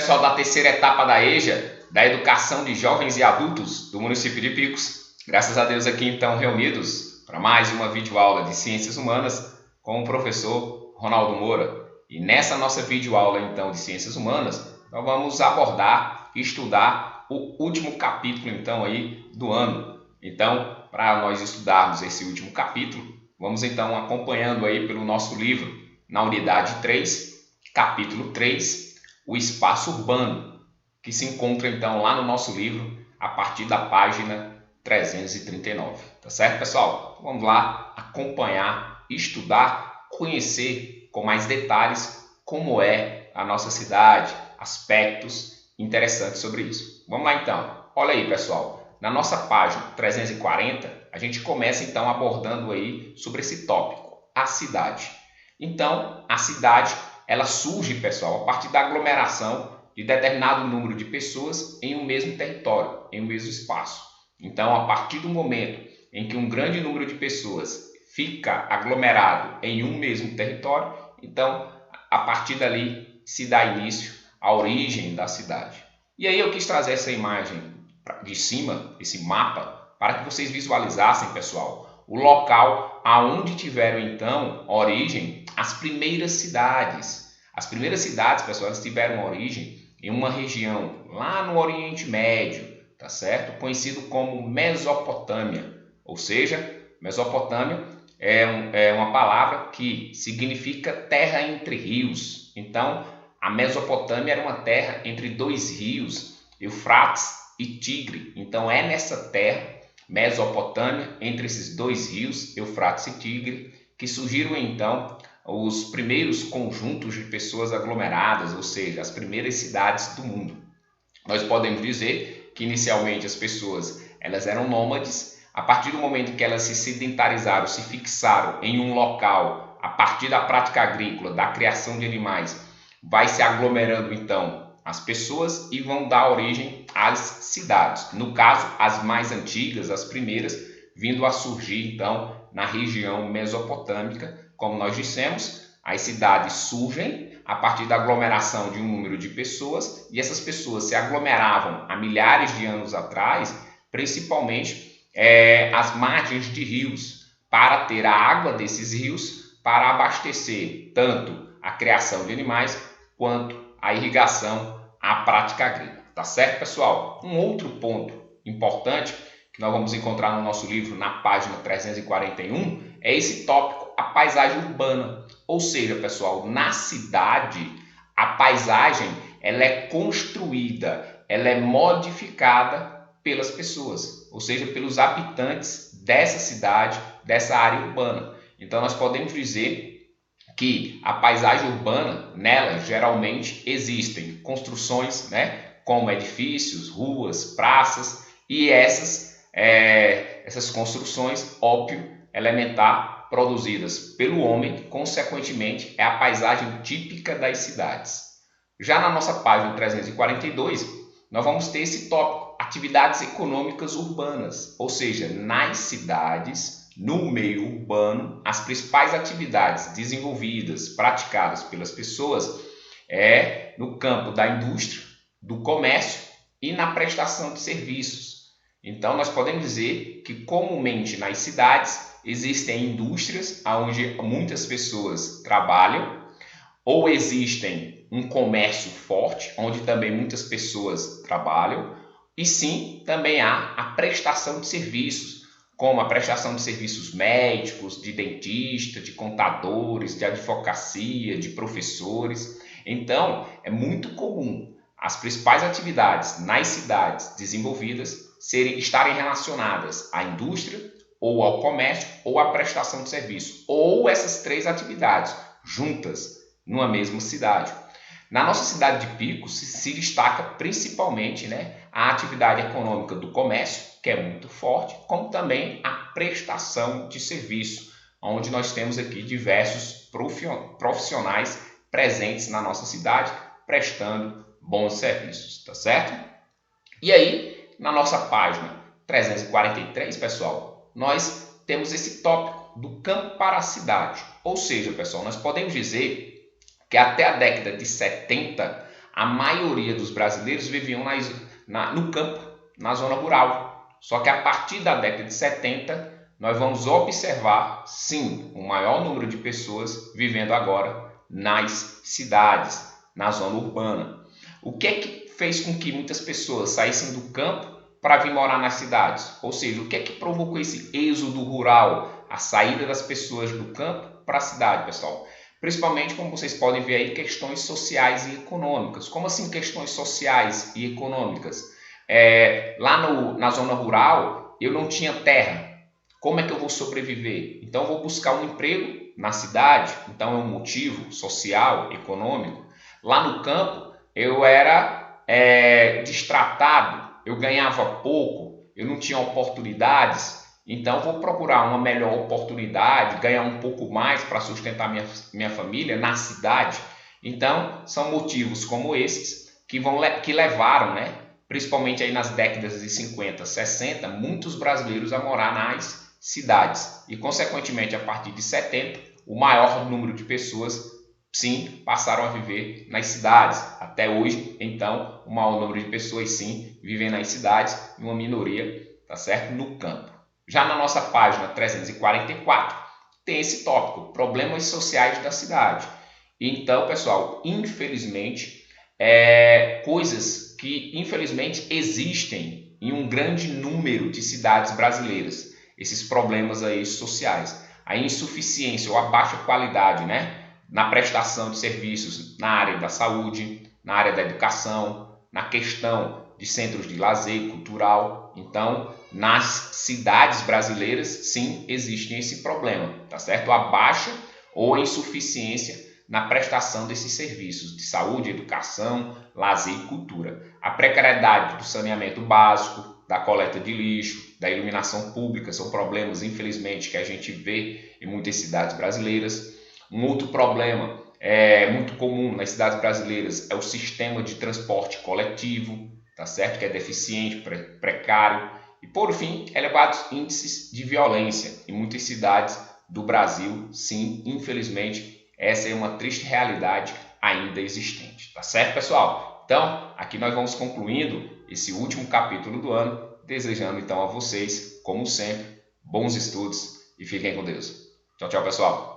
pessoal da terceira etapa da EJA, da Educação de Jovens e Adultos do município de Picos. Graças a Deus aqui então reunidos para mais uma videoaula de Ciências Humanas com o professor Ronaldo Moura. E nessa nossa videoaula então de Ciências Humanas, nós vamos abordar e estudar o último capítulo então aí do ano. Então, para nós estudarmos esse último capítulo, vamos então acompanhando aí pelo nosso livro na unidade 3, capítulo 3, o espaço urbano, que se encontra então lá no nosso livro a partir da página 339. Tá certo, pessoal? Vamos lá acompanhar, estudar, conhecer com mais detalhes como é a nossa cidade, aspectos interessantes sobre isso. Vamos lá então. Olha aí, pessoal. Na nossa página 340, a gente começa então abordando aí sobre esse tópico, a cidade. Então, a cidade, ela surge, pessoal, a partir da aglomeração de determinado número de pessoas em um mesmo território, em um mesmo espaço. Então, a partir do momento em que um grande número de pessoas fica aglomerado em um mesmo território, então, a partir dali se dá início à origem da cidade. E aí eu quis trazer essa imagem de cima, esse mapa, para que vocês visualizassem, pessoal, o local aonde tiveram então origem as primeiras cidades. As primeiras cidades, pessoal, elas tiveram origem em uma região lá no Oriente Médio, tá certo? Conhecido como Mesopotâmia. Ou seja, Mesopotâmia é uma palavra que significa terra entre rios. Então, a Mesopotâmia era uma terra entre dois rios, Eufrates e Tigre. Então, é nessa terra, Mesopotâmia, entre esses dois rios, Eufrates e Tigre, que surgiram então os primeiros conjuntos de pessoas aglomeradas, ou seja, as primeiras cidades do mundo. Nós podemos dizer que inicialmente as pessoas elas eram nômades. A partir do momento que elas se sedentarizaram, se fixaram em um local, a partir da prática agrícola, da criação de animais, vai se aglomerando então as pessoas e vão dar origem às cidades. No caso, as mais antigas, as primeiras, vindo a surgir então na região mesopotâmica. Como nós dissemos, as cidades surgem a partir da aglomeração de um número de pessoas e essas pessoas se aglomeravam há milhares de anos atrás, principalmente às margens de rios, para ter a água desses rios para abastecer tanto a criação de animais quanto a irrigação, a prática agrícola. Tá certo, pessoal? Um outro ponto importante que nós vamos encontrar no nosso livro na página 341 é esse tópico, a paisagem urbana. Ou seja, pessoal, na cidade, a paisagem ela é construída, ela é modificada pelas pessoas, ou seja, pelos habitantes dessa cidade, dessa área urbana. Então, nós podemos dizer que a paisagem urbana, nela, geralmente existem construções, como edifícios, ruas, praças, e essas construções, óbvio, elementar, produzidas pelo homem, consequentemente, é a paisagem típica das cidades. Já na nossa página 342, nós vamos ter esse tópico, atividades econômicas urbanas, ou seja, nas cidades, no meio urbano, as principais atividades desenvolvidas, praticadas pelas pessoas no campo da indústria, do comércio e na prestação de serviços. Então, nós podemos dizer que comumente nas cidades existem indústrias onde muitas pessoas trabalham, ou existem um comércio forte, onde também muitas pessoas trabalham, e sim, também há a prestação de serviços, como a prestação de serviços médicos, de dentista, de contadores, de advocacia, de professores. Então, é muito comum as principais atividades nas cidades desenvolvidas estarem relacionadas à indústria, ou ao comércio, ou à prestação de serviço, ou essas três atividades juntas numa mesma cidade. Na nossa cidade de Picos se destaca principalmente a atividade econômica do comércio, que é muito forte, como também a prestação de serviço, onde nós temos aqui diversos profissionais presentes na nossa cidade, prestando bons serviços, tá certo? E aí, na nossa página 343, pessoal, nós temos esse tópico do campo para a cidade. Ou seja, pessoal, nós podemos dizer que até a década de 70, a maioria dos brasileiros viviam no campo, na zona rural. Só que a partir da década de 70, nós vamos observar, sim, um maior número de pessoas vivendo agora nas cidades, na zona urbana. O que é que fez com que muitas pessoas saíssem do campo para vir morar nas cidades? Ou seja, o que é que provocou esse êxodo rural, a saída das pessoas do campo para a cidade, pessoal? Principalmente, como vocês podem ver aí, questões sociais e econômicas. Como assim questões sociais e econômicas? Na zona rural, eu não tinha terra. Como é que eu vou sobreviver? Então, eu vou buscar um emprego na cidade. Então, é um motivo social, econômico. Lá no campo, eu era destratado, eu ganhava pouco, eu não tinha oportunidades. Então, vou procurar uma melhor oportunidade, ganhar um pouco mais para sustentar minha família na cidade. Então, são motivos como esses que levaram, né, principalmente aí nas décadas de 50, 60, muitos brasileiros a morar nas cidades. E, consequentemente, a partir de 70, o maior número de pessoas, sim, passaram a viver nas cidades. Até hoje, então, o maior número de pessoas, sim, vivem nas cidades e uma minoria, tá certo, no campo. Já na nossa página 344, tem esse tópico, problemas sociais da cidade. Então, pessoal, infelizmente, coisas que, infelizmente, existem em um grande número de cidades brasileiras. Esses problemas aí sociais. A insuficiência ou a baixa qualidade, né, na prestação de serviços na área da saúde, na área da educação, na questão de centros de lazer cultural. Então, nas cidades brasileiras, sim, existe esse problema, tá certo? A baixa ou a insuficiência na prestação desses serviços de saúde, educação, lazer e cultura. A precariedade do saneamento básico, da coleta de lixo, da iluminação pública, são problemas, infelizmente, que a gente vê em muitas cidades brasileiras. Um outro problema muito comum nas cidades brasileiras é o sistema de transporte coletivo, tá certo? Que é deficiente, precário. E, por fim, elevados índices de violência em muitas cidades do Brasil. Sim, infelizmente, essa é uma triste realidade ainda existente. Tá certo, pessoal? Então, aqui nós vamos concluindo esse último capítulo do ano, desejando então a vocês, como sempre, bons estudos e fiquem com Deus. Tchau, tchau, pessoal!